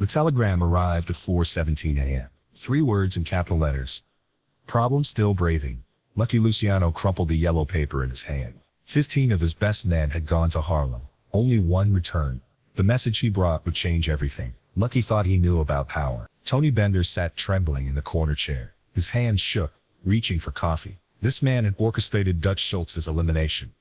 The telegram arrived at 4:17 a.m. 3 words in capital letters. Problem still breathing. Lucky Luciano crumpled the yellow paper in his hand. 15 of his best men had gone to Harlem. Only one returned. The message he brought would change everything. Lucky thought he knew about power. Tony Bender sat trembling in the corner chair. His hands shook, reaching for coffee. This man had orchestrated Dutch Schultz's elimination.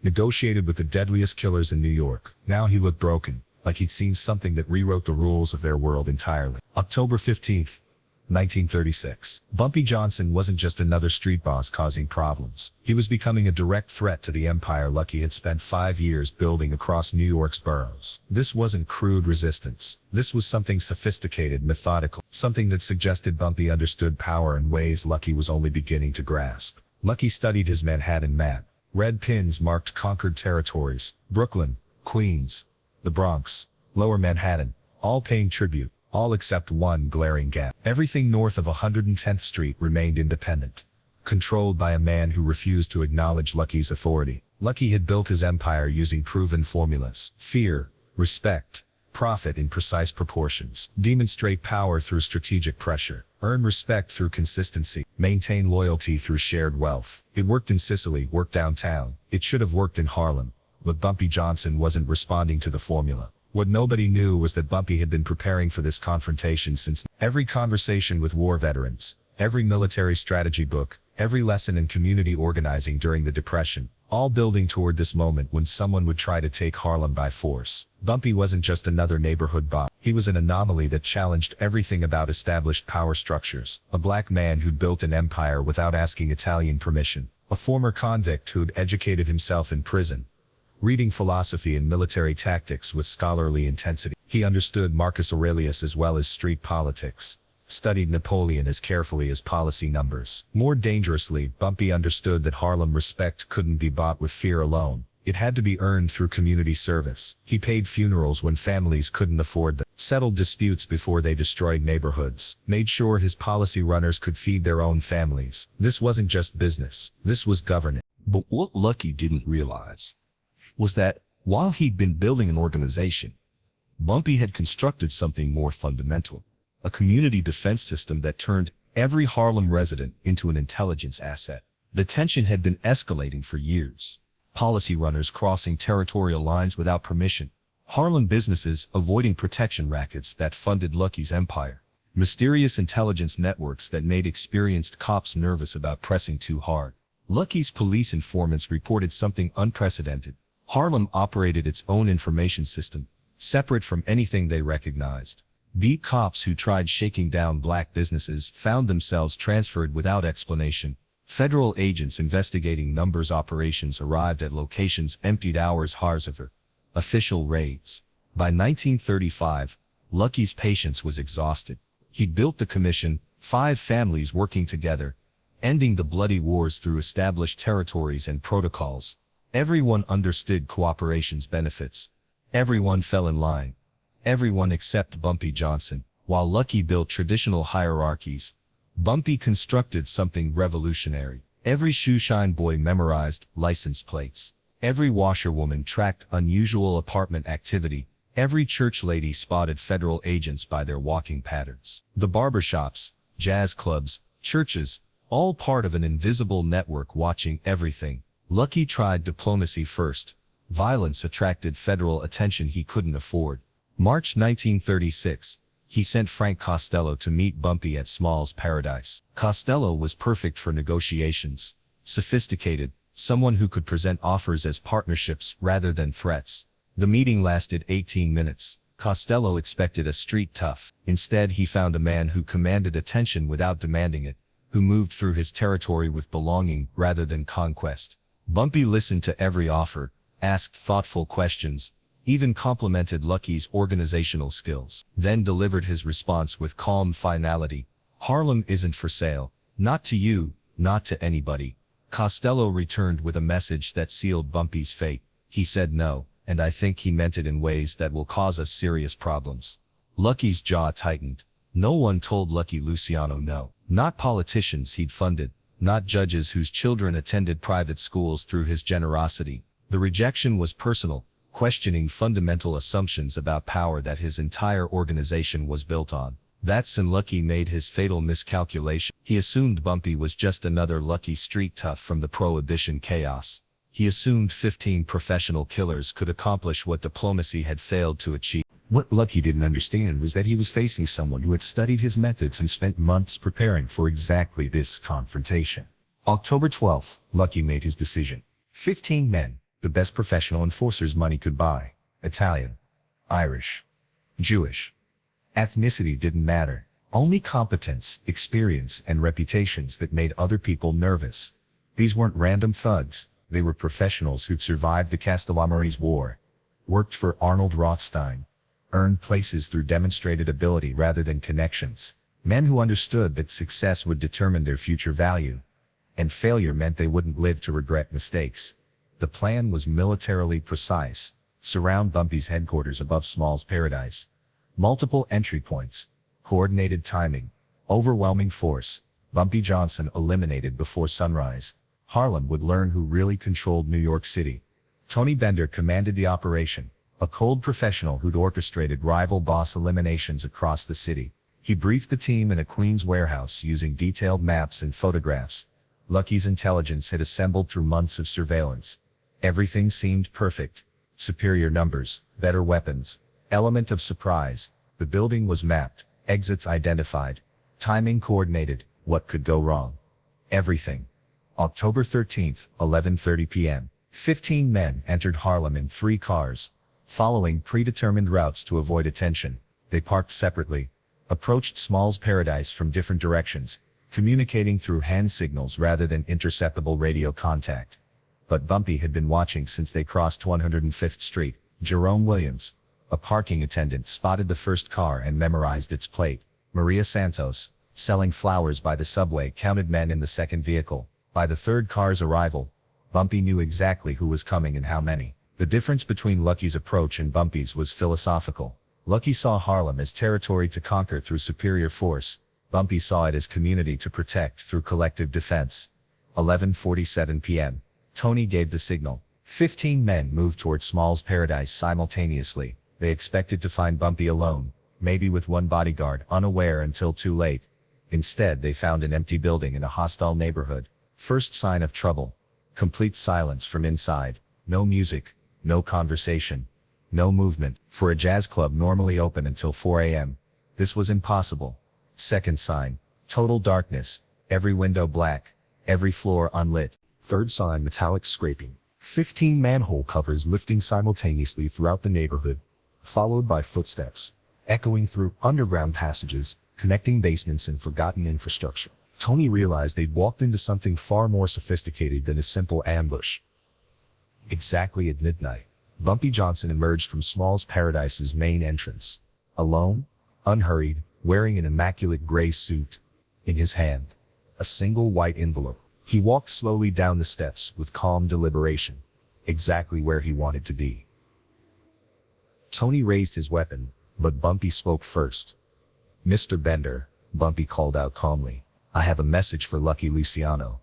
Negotiated with the deadliest killers in New York. Now he looked broken, like he'd seen something that rewrote the rules of their world entirely. October 15th, 1936. Bumpy Johnson wasn't just another street boss causing problems. He was becoming a direct threat to the empire Lucky had spent 5 years building across New York's boroughs. This wasn't crude resistance. This was something sophisticated, methodical, something that suggested Bumpy understood power in ways Lucky was only beginning to grasp. Lucky studied his Manhattan map. Red pins marked conquered territories: Brooklyn, Queens, the Bronx, Lower Manhattan, all paying tribute. All except one glaring gap. Everything north of 110th Street remained independent, controlled by a man who refused to acknowledge Lucky's authority. Lucky had built his empire using proven formulas: fear, respect, profit in precise proportions, demonstrate power through strategic pressure, earn respect through consistency, maintain loyalty through shared wealth. It worked in Sicily, worked downtown. It should have worked in Harlem, but Bumpy Johnson wasn't responding to the formula. What nobody knew was that Bumpy had been preparing for this confrontation since every conversation with war veterans, every military strategy book, every lesson in community organizing during the Depression, all building toward this moment when someone would try to take Harlem by force. Bumpy wasn't just another neighborhood boss. He was an anomaly that challenged everything about established power structures. A black man who'd built an empire without asking Italian permission. A former convict who'd educated himself in prison, reading philosophy and military tactics with scholarly intensity. He understood Marcus Aurelius as well as street politics, studied Napoleon as carefully as policy numbers. More dangerously, Bumpy understood that Harlem respect couldn't be bought with fear alone. It had to be earned through community service. He paid funerals when families couldn't afford them, settled disputes before they destroyed neighborhoods, made sure his policy runners could feed their own families. This wasn't just business. This was governance. But what Lucky didn't realize was that while he'd been building an organization, Bumpy had constructed something more fundamental, a community defense system that turned every Harlem resident into an intelligence asset. The tension had been escalating for years. Policy runners crossing territorial lines without permission, Harlem businesses avoiding protection rackets that funded Lucky's empire, mysterious intelligence networks that made experienced cops nervous about pressing too hard. Lucky's police informants reported something unprecedented. Harlem operated its own information system, separate from anything they recognized. Beat cops who tried shaking down black businesses found themselves transferred without explanation. Federal agents investigating numbers operations arrived at locations emptied hours Harziver. Official raids. By 1935, Lucky's patience was exhausted. He'd built the commission, 5 families working together, ending the bloody wars through established territories and protocols. Everyone understood cooperation's benefits. Everyone fell in line. Everyone except Bumpy Johnson. While Lucky built traditional hierarchies, Bumpy constructed something revolutionary. Every shoeshine boy memorized license plates. Every washerwoman tracked unusual apartment activity. Every church lady spotted federal agents by their walking patterns. The barbershops, jazz clubs, churches, all part of an invisible network watching everything. Lucky tried diplomacy first. Violence attracted federal attention he couldn't afford. March 1936, he sent Frank Costello to meet Bumpy at Small's Paradise. Costello was perfect for negotiations. Sophisticated, someone who could present offers as partnerships rather than threats. The meeting lasted 18 minutes. Costello expected a street tough. Instead, he found a man who commanded attention without demanding it, who moved through his territory with belonging rather than conquest. Bumpy listened to every offer, asked thoughtful questions, even complimented Lucky's organizational skills, then delivered his response with calm finality. Harlem isn't for sale. Not to you, not to anybody. Costello returned with a message that sealed Bumpy's fate. He said no, and I think he meant it in ways that will cause us serious problems. Lucky's jaw tightened. No one told Lucky Luciano no. Not politicians he'd funded, not judges whose children attended private schools through his generosity. The rejection was personal, questioning fundamental assumptions about power that his entire organization was built on. That's when Lucky made his fatal miscalculation. He assumed Bumpy was just another lucky street tough from the Prohibition chaos. He assumed 15 professional killers could accomplish what diplomacy had failed to achieve. What Lucky didn't understand was that he was facing someone who had studied his methods and spent months preparing for exactly this confrontation. October 12th, Lucky made his decision. 15 men, the best professional enforcers money could buy. Italian, Irish, Jewish. Ethnicity didn't matter. Only competence, experience, and reputations that made other people nervous. These weren't random thugs. They were professionals who'd survived the Castellamarese War, worked for Arnold Rothstein, earned places through demonstrated ability rather than connections. Men who understood that success would determine their future value, and failure meant they wouldn't live to regret mistakes. The plan was militarily precise. Surround Bumpy's headquarters above Small's Paradise. Multiple entry points, coordinated timing, overwhelming force. Bumpy Johnson eliminated before sunrise. Harlem would learn who really controlled New York City. Tony Bender commanded the operation, a cold professional who'd orchestrated rival boss eliminations across the city. He briefed the team in a Queens warehouse using detailed maps and photographs. Lucky's intelligence had assembled through months of surveillance. Everything seemed perfect. Superior numbers, better weapons, element of surprise. The building was mapped, exits identified, timing coordinated. What could go wrong? Everything. October 13th, 11:30 p.m. 15 men entered Harlem in 3 cars, following predetermined routes to avoid attention. They parked separately, approached Small's Paradise from different directions, communicating through hand signals rather than interceptable radio contact. But Bumpy had been watching since they crossed 105th Street. Jerome Williams, a parking attendant, spotted the first car and memorized its plate. Maria Santos, selling flowers by the subway, counted men in the second vehicle. By the third car's arrival, Bumpy knew exactly who was coming and how many. The difference between Lucky's approach and Bumpy's was philosophical. Lucky saw Harlem as territory to conquer through superior force. Bumpy saw it as community to protect through collective defense. 11:47 p.m. Tony gave the signal. 15 men moved toward Small's Paradise simultaneously. They expected to find Bumpy alone, maybe with one bodyguard, unaware until too late. Instead, they found an empty building in a hostile neighborhood. First sign of trouble. Complete silence from inside. No music, no conversation, no movement. For a jazz club normally open until 4 a.m., this was impossible. Second sign. Total darkness. Every window black. Every floor unlit. Third sign, metallic scraping. 15 manhole covers lifting simultaneously throughout the neighborhood, followed by footsteps, echoing through underground passages, connecting basements and forgotten infrastructure. Tony realized they'd walked into something far more sophisticated than a simple ambush. Exactly at midnight, Bumpy Johnson emerged from Small's Paradise's main entrance. Alone, unhurried, wearing an immaculate gray suit. In his hand, a single white envelope. He walked slowly down the steps with calm deliberation, exactly where he wanted to be. Tony raised his weapon, but Bumpy spoke first. "Mr. Bender," Bumpy called out calmly, "I have a message for Lucky Luciano."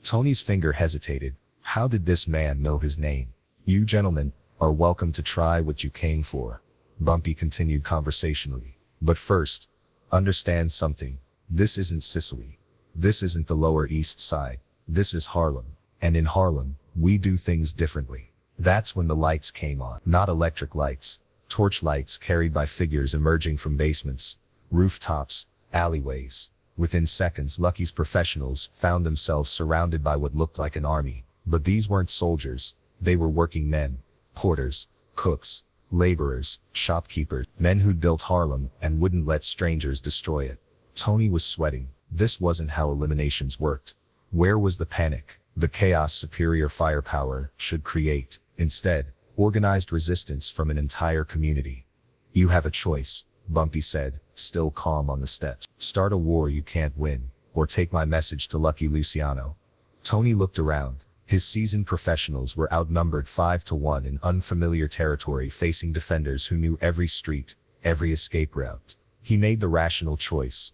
Tony's finger hesitated. How did this man know his name? "You gentlemen are welcome to try what you came for," Bumpy continued conversationally. "But first, understand something. This isn't Sicily. This isn't the Lower East Side. This is Harlem. And in Harlem, we do things differently." That's when the lights came on. Not electric lights. Torch lights carried by figures emerging from basements, rooftops, alleyways. Within seconds, Lucky's professionals found themselves surrounded by what looked like an army. But these weren't soldiers. They were working men. Porters, cooks, laborers, shopkeepers. Men who'd built Harlem and wouldn't let strangers destroy it. Tony was sweating. This wasn't how eliminations worked. Where was the panic? The chaos superior firepower should create. Instead, organized resistance from an entire community. "You have a choice," Bumpy said, still calm on the steps. "Start a war you can't win, or take my message to Lucky Luciano." Tony looked around. His seasoned professionals were outnumbered 5-1 in unfamiliar territory, facing defenders who knew every street, every escape route. He made the rational choice.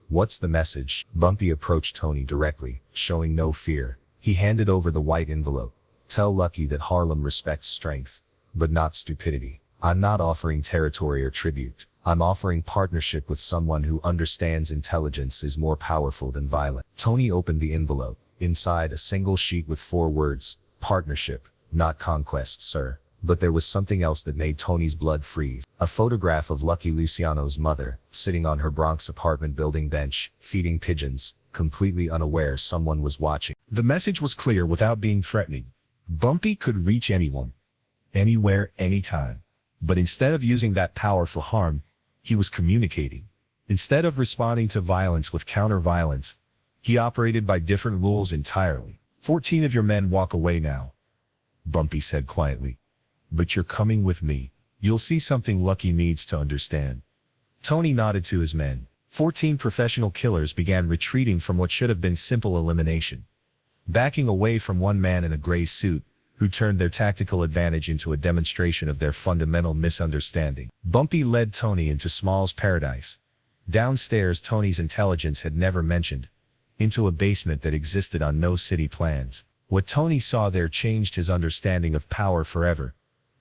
"What's the message?" Bumpy approached Tony directly, showing no fear. He handed over the white envelope. Tell Lucky that Harlem respects strength, but not stupidity. I'm not offering territory or tribute. I'm offering partnership with someone who understands intelligence is more powerful than violence. Tony opened the envelope. Inside, a single sheet with 4 words, partnership, not conquest, sir. But there was something else that made Tony's blood freeze. A photograph of Lucky Luciano's mother, sitting on her Bronx apartment building bench, feeding pigeons, completely unaware someone was watching. The message was clear without being threatening. Bumpy could reach anyone, anywhere, anytime. But instead of using that power for harm, he was communicating. Instead of responding to violence with counter-violence, he operated by different rules entirely. 14 of your men walk away now, Bumpy said quietly. But you're coming with me. You'll see something Lucky needs to understand. Tony nodded to his men. 14 professional killers began retreating from what should have been simple elimination, backing away from one man in a gray suit, who turned their tactical advantage into a demonstration of their fundamental misunderstanding. Bumpy led Tony into Small's paradise. Downstairs Tony's intelligence had never mentioned, into a basement that existed on no city plans. What Tony saw there changed his understanding of power forever.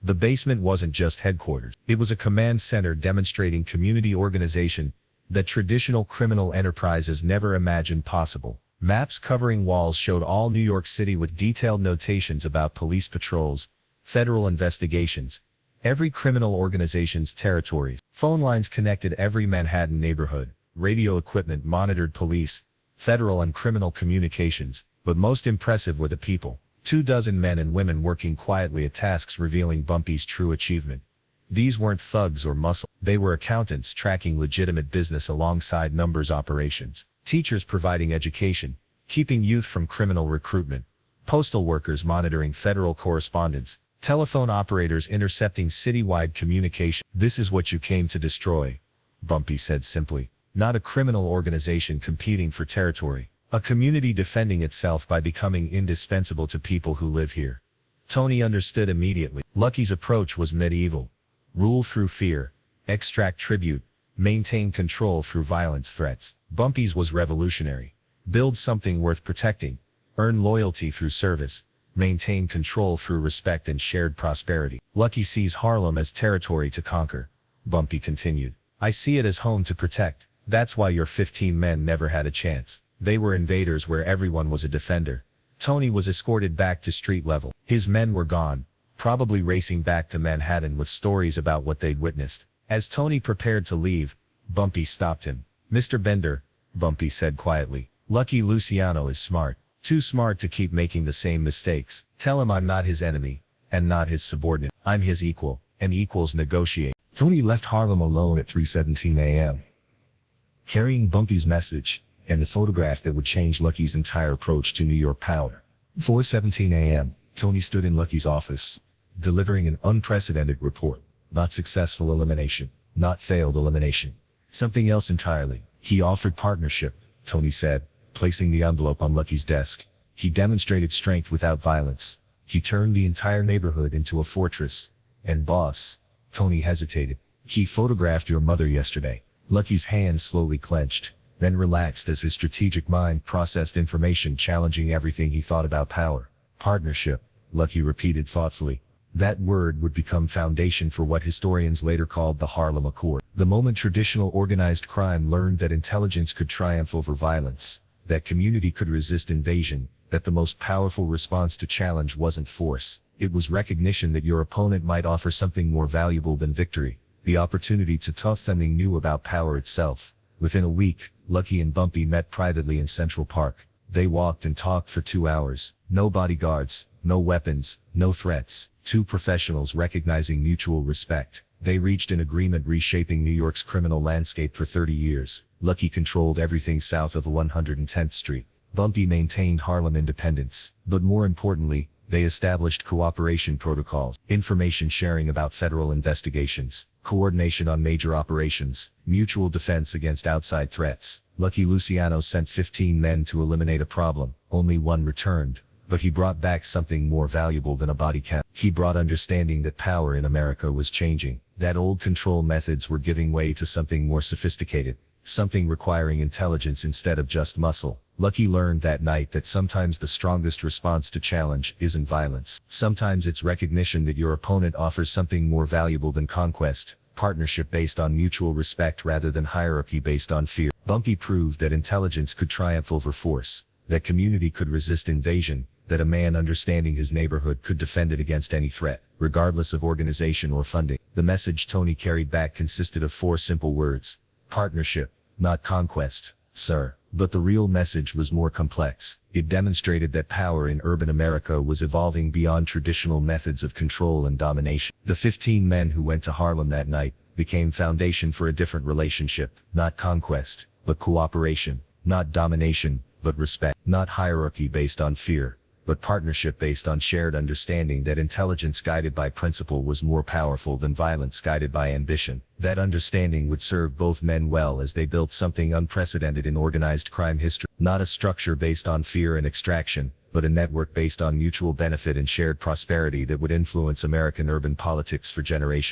The basement wasn't just headquarters. It was a command center demonstrating community organization that traditional criminal enterprises never imagined possible. Maps covering walls showed all New York City with detailed notations about police patrols, federal investigations, every criminal organization's territories. Phone lines connected every Manhattan neighborhood. Radio equipment monitored police, federal and criminal communications. But most impressive were the people. 24 men and women working quietly at tasks revealing Bumpy's true achievement. These weren't thugs or muscle. They were accountants tracking legitimate business alongside numbers operations. Teachers providing education, keeping youth from criminal recruitment. Postal workers monitoring federal correspondence. Telephone operators intercepting citywide communication. This is what you came to destroy, Bumpy said simply. Not a criminal organization competing for territory. A community defending itself by becoming indispensable to people who live here. Tony understood immediately. Lucky's approach was medieval. Rule through fear, extract tribute, maintain control through violence threats. Bumpy's was revolutionary. Build something worth protecting, earn loyalty through service, maintain control through respect and shared prosperity. Lucky sees Harlem as territory to conquer, Bumpy continued. I see it as home to protect. That's why your 15 men never had a chance. They were invaders where everyone was a defender. Tony was escorted back to street level. His men were gone, probably racing back to Manhattan with stories about what they'd witnessed. As Tony prepared to leave, Bumpy stopped him. Mr. Bender, Bumpy said quietly, Lucky Luciano is smart. Too smart to keep making the same mistakes. Tell him I'm not his enemy, and not his subordinate. I'm his equal, and equals negotiate. Tony left Harlem alone at 3:17 a.m. carrying Bumpy's message, and the photograph that would change Lucky's entire approach to New York power. 4:17 a.m., Tony stood in Lucky's office, delivering an unprecedented report. Not successful elimination, not failed elimination. Something else entirely. He offered partnership, Tony said, placing the envelope on Lucky's desk. He demonstrated strength without violence. He turned the entire neighborhood into a fortress. And boss, Tony hesitated. He photographed your mother yesterday. Lucky's hands slowly clenched, then relaxed as his strategic mind processed information challenging everything he thought about power. Partnership, Lucky repeated thoughtfully. That word would become foundation for what historians later called the Harlem Accord. The moment traditional organized crime learned that intelligence could triumph over violence, that community could resist invasion, that the most powerful response to challenge wasn't force, it was recognition that your opponent might offer something more valuable than victory, the opportunity to taught something new about power itself. Within a week, Lucky and Bumpy met privately in Central Park. They walked and talked for 2 hours. No bodyguards, no weapons, no threats. 2 professionals recognizing mutual respect. They reached an agreement reshaping New York's criminal landscape for 30 years. Lucky controlled everything south of 110th Street. Bumpy maintained Harlem independence. But more importantly, they established cooperation protocols, information sharing about federal investigations, coordination on major operations, mutual defense against outside threats. Lucky Luciano sent 15 men to eliminate a problem. Only one returned, but he brought back something more valuable than a body count. He brought understanding that power in America was changing, that old control methods were giving way to something more sophisticated, something requiring intelligence instead of just muscle. Lucky learned that night that sometimes the strongest response to challenge isn't violence. Sometimes it's recognition that your opponent offers something more valuable than conquest, partnership based on mutual respect rather than hierarchy based on fear. Bumpy proved that intelligence could triumph over force, that community could resist invasion, that a man understanding his neighborhood could defend it against any threat, regardless of organization or funding. The message Tony carried back consisted of 4 simple words: partnership, not conquest, sir. But the real message was more complex. It demonstrated that power in urban America was evolving beyond traditional methods of control and domination. The 15 men who went to Harlem that night became foundation for a different relationship, not conquest, but cooperation, not domination, but respect, not hierarchy based on fear, but partnership based on shared understanding that intelligence guided by principle was more powerful than violence guided by ambition. That understanding would serve both men well as they built something unprecedented in organized crime history. Not a structure based on fear and extraction, but a network based on mutual benefit and shared prosperity that would influence American urban politics for generations.